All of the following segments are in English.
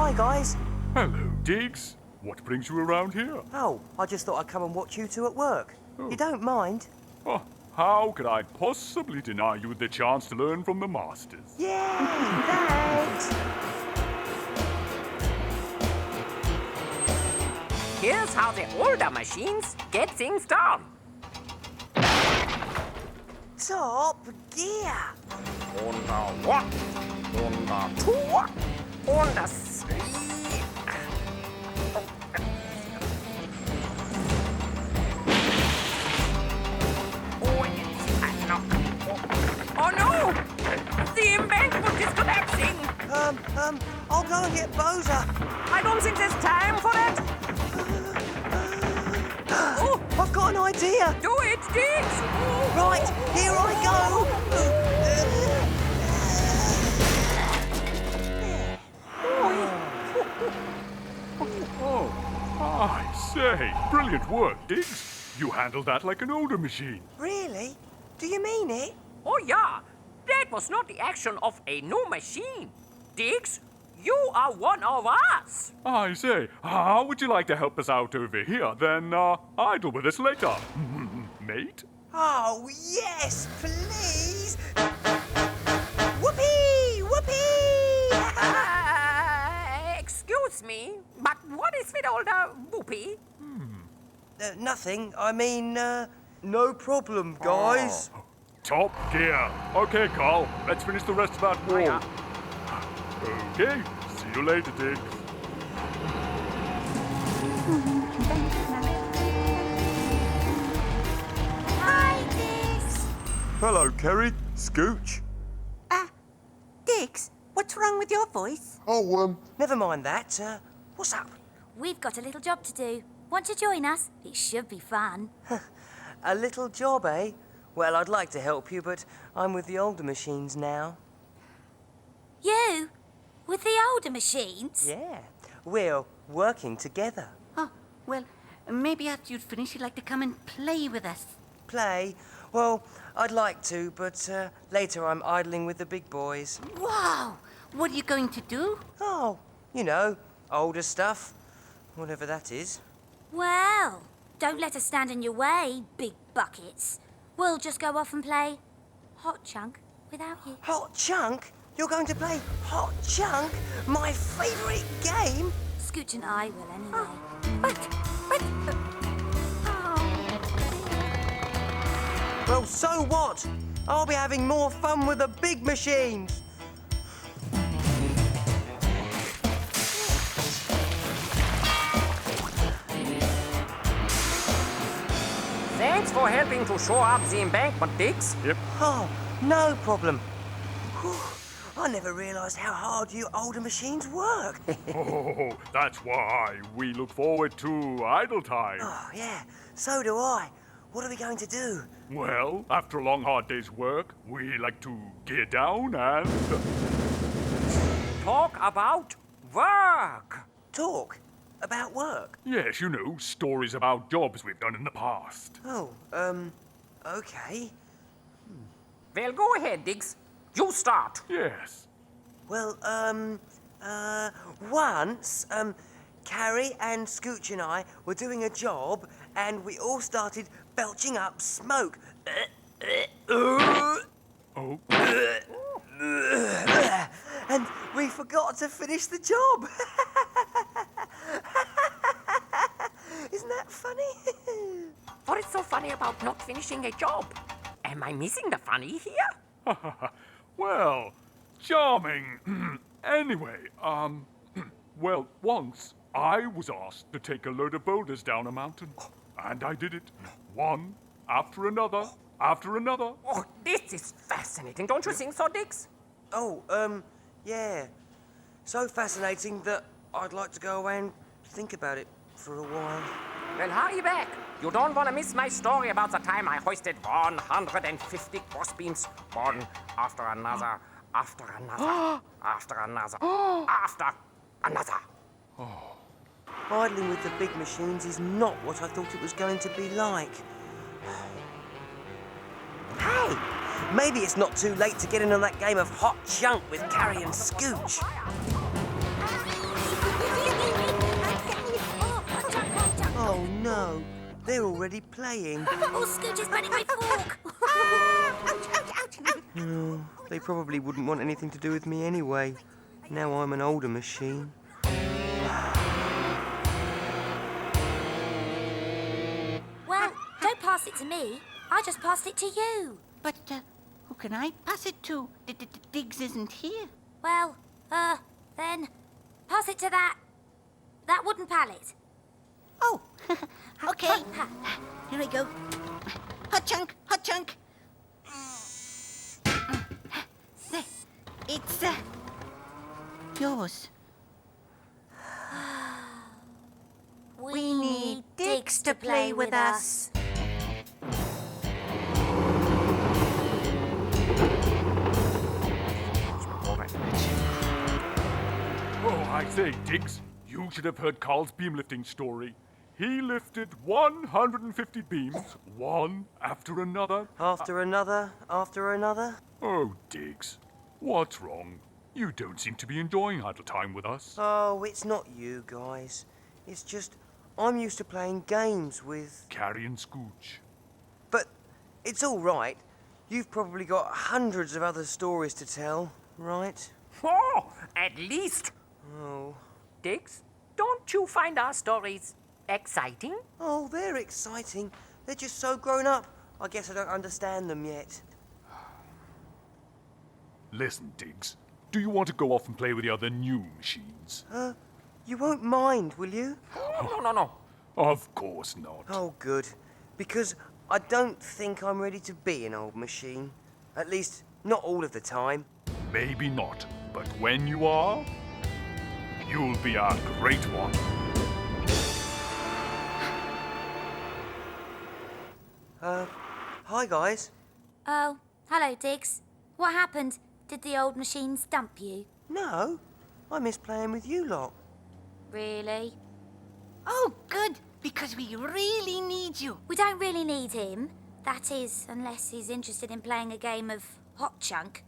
Hi, guys. Hello, Diggs. What brings you around here? Oh, I just thought I'd come and watch you two at work. Oh. You don't mind? Oh, how could I possibly deny you the chance to learn from the masters? Yay, thanks. Here's how the older machines get things done. Top gear. Under one, under two, under three. Oh no! The embankment is collapsing! I'll go and get Boza. I don't think there's time for that. Oh, I've got an idea. Do it, Diggs! Right, here I go. Oh, I say, brilliant work, Diggs. You handled that like an older machine. Really? Do you mean it? Oh yeah, that was not the action of a new machine. Diggs, you are one of us. I say, how would you like to help us out over here? Then idle with us later. Mate? Oh, yes, please. Whoopee! Whoopee! Excuse me, but what is with all the whoopee? Nothing. I mean, no problem, guys. Top gear. Okay, Carl, let's finish the rest of that wall. Hiya. Okay, see you later, Diggs. Hi, Diggs. Hello, Kerry. Scooch. Diggs, what's wrong with your voice? Oh, Never mind that. What's up? We've got a little job to do. Want to join us? It should be fun. A little job, eh? Well, I'd like to help you, but I'm with the older machines now. You? With the older machines? Yeah, we're working together. Oh, well, maybe after you'd finish, you'd like to come and play with us. Play? Well, I'd like to, but later I'm idling with the big boys. Wow! What are you going to do? Oh, you know, older stuff. Whatever that is. Well, don't let us stand in your way, big buckets. We'll just go off and play Hot Chunk without you. Hot Chunk? You're going to play Hot Chunk? My favourite game? Scooch and I will anyway. Well, so what? I'll be having more fun with the big machines. Thanks for helping to show up the embankment, Diggs. Yep. Oh, no problem. Whew, I never realised how hard you older machines work. Oh, that's why we look forward to idle time. Oh, yeah, so do I. What are we going to do? Well, after a long, hard day's work, we like to get down and... Talk about work. Talk about work. Yes, you know, stories about jobs we've done in the past. Oh, okay. Well, go ahead, Diggs. You start. Yes. Well, once, Carrie and Scooch and I were doing a job and we all started belching up smoke. Oh. And we forgot to finish the job. Isn't that funny? What is so funny about not finishing a job? Am I missing the funny here? Well, charming. Anyway, well, once I was asked to take a load of boulders down a mountain. And I did it. One after another, after another. Oh, this is fascinating. Don't you think so, Diggs? Oh, yeah. So fascinating that I'd like to go away and think about it for a while. Well, hurry back. You don't want to miss my story about the time I hoisted 150 crossbeams, one after another, after another, after another, after another. Idling with the big machines is not what I thought it was going to be like. Hey, maybe it's not too late to get in on that game of Hot Chunk with Carrie and Scooch. Oh no, they're already playing. Oh, Scooch is burning my fork. Oh, they probably wouldn't want anything to do with me anyway. Now I'm an older machine. Well, don't pass it to me. I just passed it to you. But who can I pass it to? Diggs isn't here. Well, then pass it to that wooden pallet. Oh, okay. Here I go. Hot chunk, hot chunk. There. It's yours. We need Diggs to play with us. Oh, I say, Diggs, you should have heard Carl's beam lifting story. He lifted 150 beams, one after another. After another, after another. Oh, Diggs, what's wrong? You don't seem to be enjoying idle time with us. Oh, it's not you guys. It's just I'm used to playing games with... Carrie and Scooch. But it's all right. You've probably got hundreds of other stories to tell, right? Oh, at least. Oh. Diggs, don't you find our stories exciting? Oh, they're exciting. They're just so grown up. I guess I don't understand them yet. Listen, Diggs, do you want to go off and play with the other new machines? You won't mind, will you? No. Of course not. Oh, good. Because I don't think I'm ready to be an old machine. At least, not all of the time. Maybe not, but when you are, you'll be a great one. Hi, guys. Oh, hello, Diggs. What happened? Did the old machine stump you? No, I miss playing with you lot. Really? Oh, good, because we really need you. We don't really need him. That is, unless he's interested in playing a game of Hot Chunk.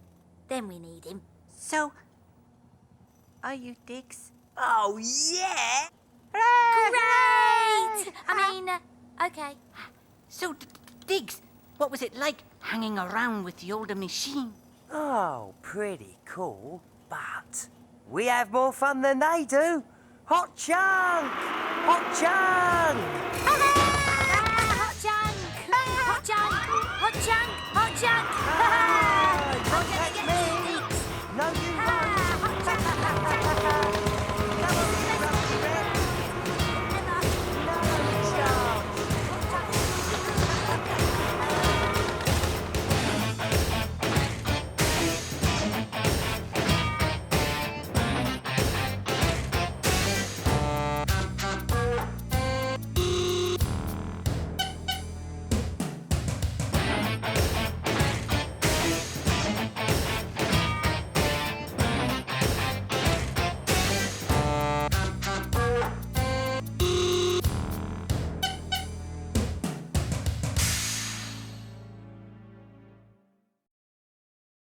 Then we need him. So, are you Diggs? Oh, yeah! Great! Okay. So, Diggs, what was it like hanging around with the older machine? Oh, pretty cool. But we have more fun than they do. Hot Chunk! Hot Chunk! Hot Chunk! Hot Chunk! Hot Chunk! Hot Chunk!